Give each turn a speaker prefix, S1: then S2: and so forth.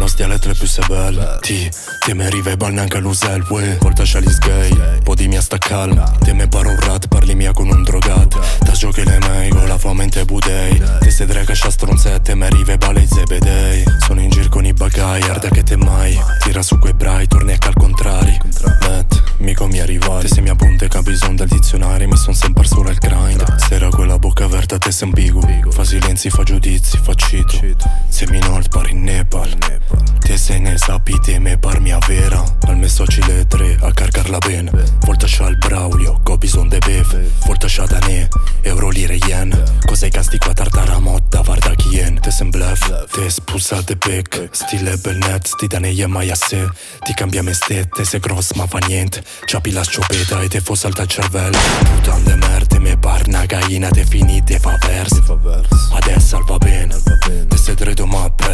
S1: la stia le tre più se belle. Ti me rive neanche l'usel, uè. Volta c'ha gli sgay, poi mi sta calma. Te me paro un rat, parli mia con un drogat. Ta giochi le mei, con la fame in te budei. Te se dreca c'ha stronzette, me rive bale i zebedei. Sono in giro con i bagai, arda che te mai. Tira su quei brai, torni al contrari. Met, mico mi arrivati. Te se mi appunte che ha bisogno del dizionario, mi son sempre solo al grind. Sera con la bocca aperta, te sei ambiguo. Fa silenzi, fa giudizi, fa cito. Se mi nord pari in Nepal. Te se ne sapite, me par mia vera. Al me soci le tre, a carcarla bene. Volta c'ha il Braulio, co bisogno de beve. Volta c'ha da ne, euro, lire, yen. Cos'hai casti qua tartara motta, varda chien. Te sem bluff, te spusa de bec. Stile bel net, sti da ne mai a se. Ti cambia me ste, te se gross ma fa niente. Ciapi la sciopeta e te fo salta il cervello. Putan de merde, me par na gaina, te finite fa vers. Adesso va bene, te se dredo ma per